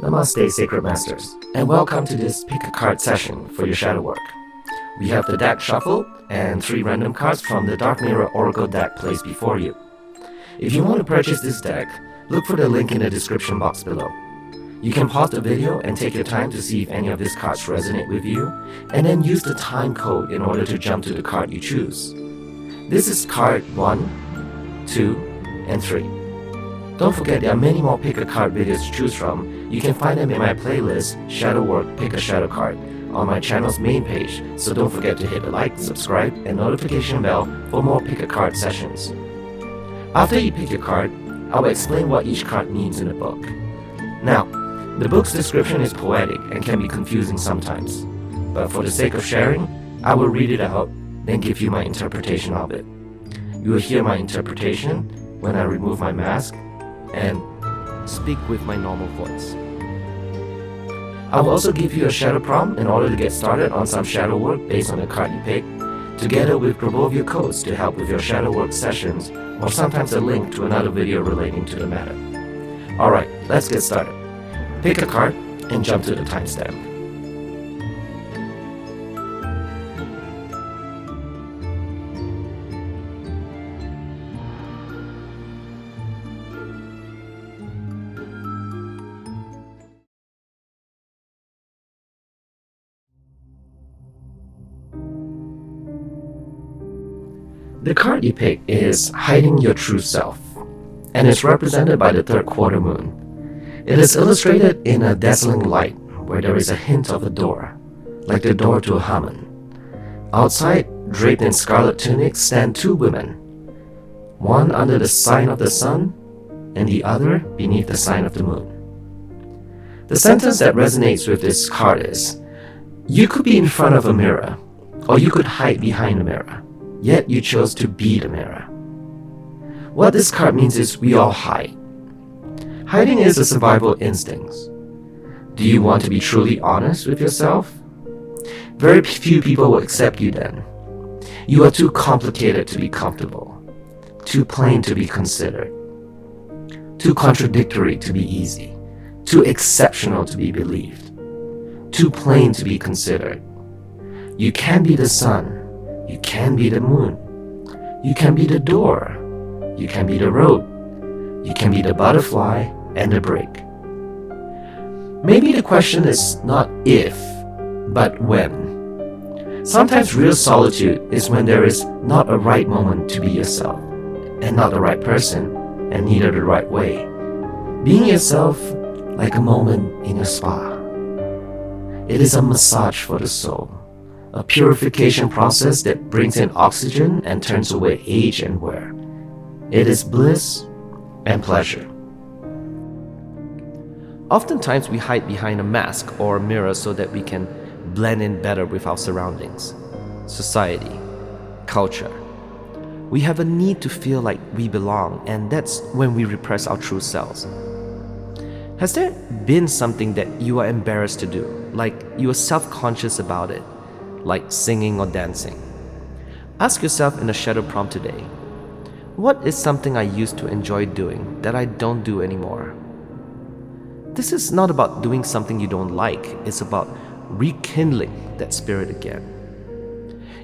Namaste, Sacred Masters, and welcome to this pick a card session for your shadow work. We have the deck shuffle and 3 random cards from the Dark Mirror Oracle deck placed before you. If you want to purchase this deck, look for the link in the description box below. You can pause the video and take your time to see if any of these cards resonate with you, and then use the time code in order to jump to the card you choose. This is card 1, 2, and 3. Don't forget there are many more pick a card videos to choose from. You can find them in my playlist, Shadow Work Pick a Shadow Card, on my channel's main page, so don't forget to hit the like, subscribe, and notification bell for more pick a card sessions. After you pick your card, I will explain what each card means in the book. Now, the book's description is poetic and can be confusing sometimes, but for the sake of sharing, I will read it out, then give you my interpretation of it. You will hear my interpretation when I remove my mask and speak with my normal voice. I will also give you a shadow prompt in order to get started on some shadow work based on the card you pick, together with Grabovia codes to help with your shadow work sessions, or sometimes a link to another video relating to the matter. Alright, let's get started. Pick a card and jump to the timestamp. The card you pick is Hiding Your True Self, and is represented by the third quarter moon. It is illustrated in a dazzling light where there is a hint of a door, like the door to a Hammam. Outside, draped in scarlet tunics, stand 2 women, one under the sign of the sun and the other beneath the sign of the moon. The sentence that resonates with this card is, you could be in front of a mirror, or you could hide behind a mirror, yet you chose to be the mirror. What this card means is we all hide. Hiding is a survival instinct. Do you want to be truly honest with yourself? Very few people will accept you then. You are too complicated to be comfortable, too plain to be considered, too contradictory to be easy, too exceptional to be believed, too plain to be considered. You can be the sun, you can be the moon, you can be the door, you can be the road, you can be the butterfly and the brick. Maybe the question is not if, but when. Sometimes real solitude is when there is not a right moment to be yourself, and not the right person, and neither the right way. Being yourself like a moment in a spa. It is a massage for the soul, a purification process that brings in oxygen and turns away age and wear. It is bliss and pleasure. Oftentimes we hide behind a mask or a mirror so that we can blend in better with our surroundings, society, culture. We have a need to feel like we belong, and that's when we repress our true selves. Has there been something that you are embarrassed to do, like you are self-conscious about it, like singing or dancing? Ask yourself in a shadow prompt today, what is something I used to enjoy doing that I don't do anymore? This is not about doing something you don't like, it's about rekindling that spirit again.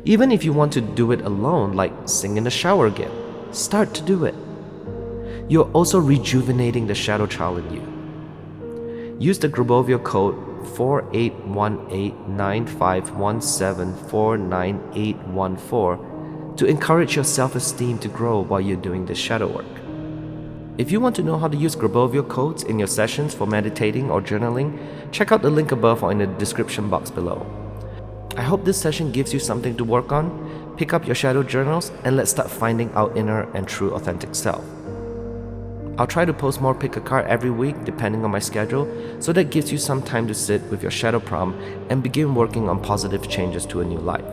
Even if you want to do it alone, like sing in the shower again, start to do it. You're also rejuvenating the shadow child in you. Use the Grabovia code 48189517499814 to encourage your self-esteem to grow while you're doing this shadow work. If you want to know how to use Grabovia codes in your sessions for meditating or journaling, check out the link above or in the description box below. I hope this session gives you something to work on. Pick up your shadow journals and let's start finding our inner and true authentic self. I'll try to post more pick a card every week depending on my schedule, so that gives you some time to sit with your shadow prompt and begin working on positive changes to a new life.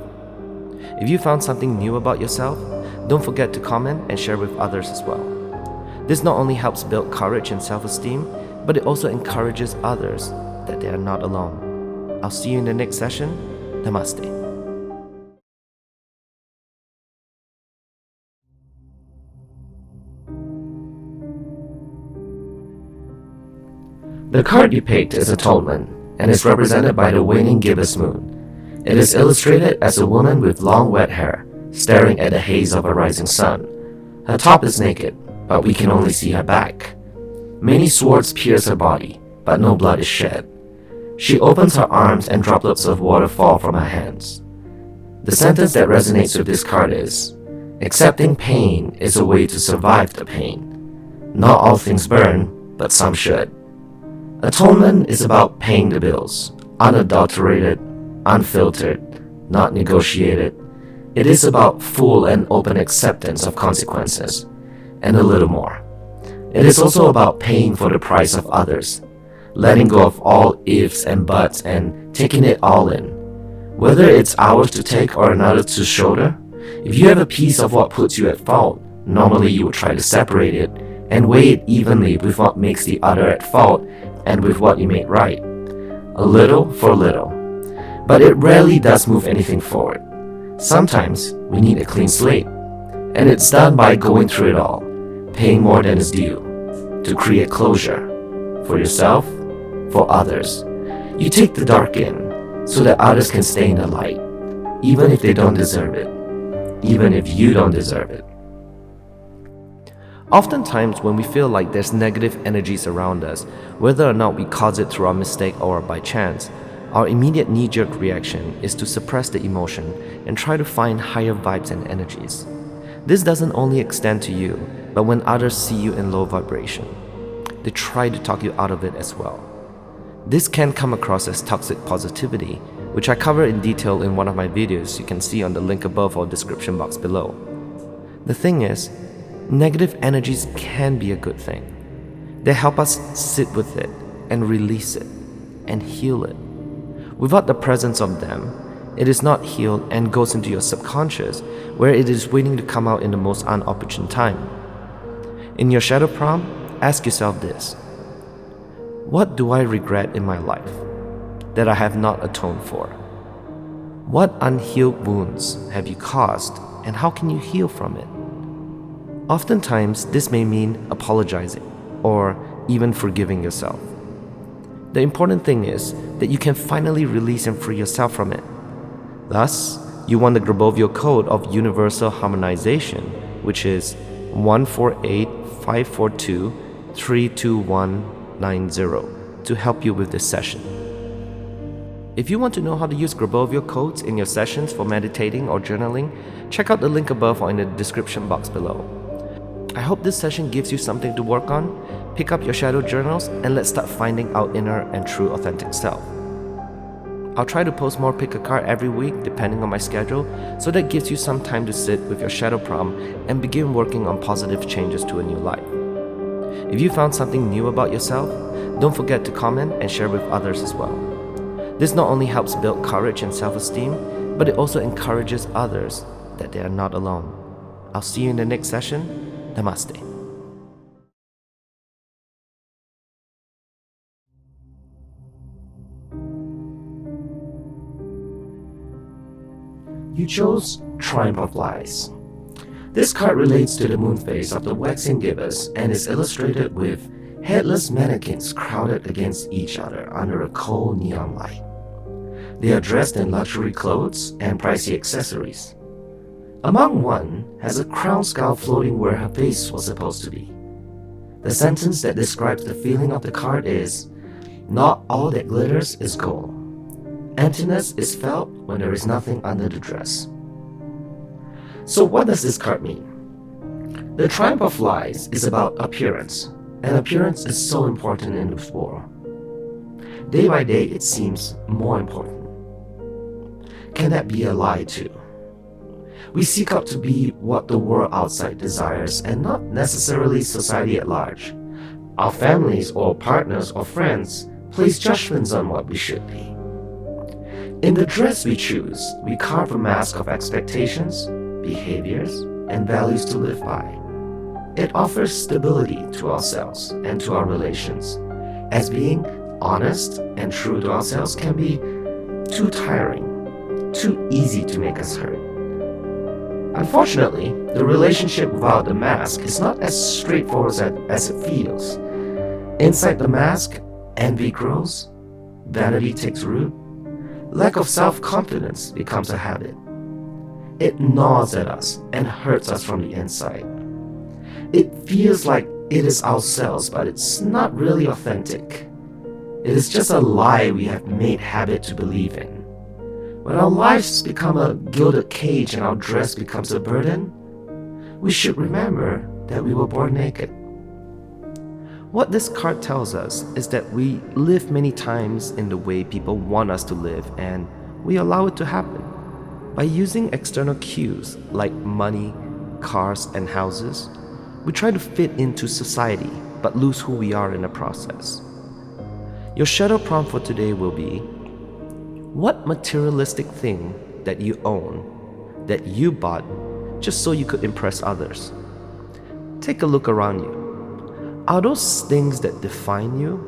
If you found something new about yourself, don't forget to comment and share with others as well. This not only helps build courage and self-esteem, but it also encourages others that they are not alone. I'll see you in the next session. Namaste. The card you picked is Atonement and is represented by the waning gibbous moon. It is illustrated as a woman with long wet hair staring at the haze of a rising sun. Her top is naked, but we can only see her back. Many swords pierce her body, but no blood is shed. She opens her arms and droplets of water fall from her hands. The sentence that resonates with this card is, accepting pain is a way to survive the pain. Not all things burn, but some should. Atonement is about paying the bills, unadulterated, unfiltered, not negotiated. It is about full and open acceptance of consequences, and a little more. It is also about paying for the price of others, letting go of all ifs and buts and taking it all in. Whether it's ours to take or another to shoulder, if you have a piece of what puts you at fault, normally you would try to separate it and weigh it evenly with what makes the other at fault and with what you made right. A little for little. But it rarely does move anything forward. Sometimes we need a clean slate. And it's done by going through it all, paying more than is due, to create closure. For yourself, for others. You take the dark in, so that others can stay in the light, even if they don't deserve it, even if you don't deserve it. Oftentimes, when we feel like there's negative energies around us, whether or not we cause it through our mistake or by chance, our immediate knee-jerk reaction is to suppress the emotion and try to find higher vibes and energies. This doesn't only extend to you, but when others see you in low vibration, they try to talk you out of it as well. This can come across as toxic positivity, which I cover in detail in one of my videos you can see on the link above or description box below. The thing is, negative energies can be a good thing. They help us sit with it and release it and heal it. Without the presence of them, it is not healed and goes into your subconscious, where it is waiting to come out in the most unopportune time. In your shadow prompt, ask yourself this: what do I regret in my life that I have not atoned for? What unhealed wounds have you caused, and how can you heal from it? Oftentimes, this may mean apologizing or even forgiving yourself. The important thing is that you can finally release and free yourself from it. Thus, you want the Grabovoi Code of Universal Harmonization, which is 148-542-32190, to help you with this session. If you want to know how to use Grabovoi codes in your sessions for meditating or journaling, check out the link above or in the description box below. I hope this session gives you something to work on. Pick up your shadow journals and let's start finding our inner and true authentic self. I'll try to post more pick a card every week depending on my schedule, so that gives you some time to sit with your shadow prompt and begin working on positive changes to a new life. If you found something new about yourself, don't forget to comment and share with others as well. This not only helps build courage and self-esteem, but it also encourages others that they are not alone. I'll see you in the next session. Namaste. You chose Triumph of Lies. This card relates to the moon phase of the waxing gibbous and is illustrated with headless mannequins crowded against each other under a cold neon light. They are dressed in luxury clothes and pricey accessories. Among one has a crown skull floating where her face was supposed to be. The sentence that describes the feeling of the card is, "Not all that glitters is gold. Emptiness is felt when there is nothing under the dress." So what does this card mean? The Triumph of Lies is about appearance, and appearance is so important in this world. Day by day it seems more important. Can that be a lie too? We seek out to be what the world outside desires and not necessarily society at large. Our families or partners or friends place judgments on what we should be. In the dress we choose, we carve a mask of expectations, behaviors, and values to live by. It offers stability to ourselves and to our relations, as being honest and true to ourselves can be too tiring, too easy to make us hurt. Unfortunately, the relationship without the mask is not as straightforward as it feels. Inside the mask, envy grows, vanity takes root, lack of self-confidence becomes a habit. It gnaws at us and hurts us from the inside. It feels like it is ourselves, but it's not really authentic. It is just a lie we have made habit to believe in. When our lives become a gilded cage and our dress becomes a burden, we should remember that we were born naked. What this card tells us is that we live many times in the way people want us to live, and we allow it to happen. By using external cues like money, cars, and houses, we try to fit into society but lose who we are in the process. Your shadow prompt for today will be: what materialistic thing that you own, that you bought just so you could impress others? Take a look around you. Are those things that define you?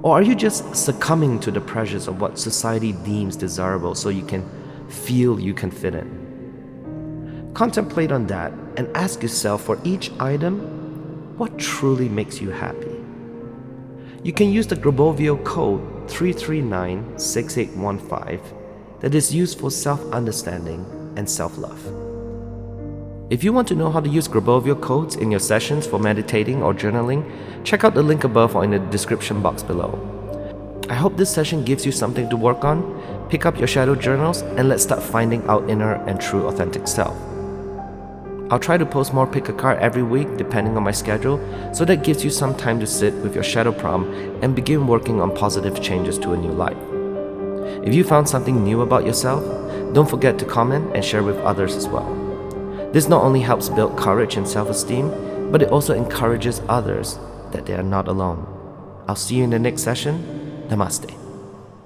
Or are you just succumbing to the pressures of what society deems desirable so you can feel you can fit in? Contemplate on that and ask yourself, for each item, what truly makes you happy? You can use the Grabovio code 3396815 that is used for self-understanding and self-love. If you want to know how to use Grabovio codes in your sessions for meditating or journaling, check out the link above or in the description box below. I hope this session gives you something to work on. Pick up your shadow journals and let's start finding our inner and true authentic self. I'll try to post more pick a card every week depending on my schedule, so that gives you some time to sit with your shadow prompt and begin working on positive changes to a new life. If you found something new about yourself, don't forget to comment and share with others as well. This not only helps build courage and self-esteem, but it also encourages others that they are not alone. I'll see you in the next session. Namaste.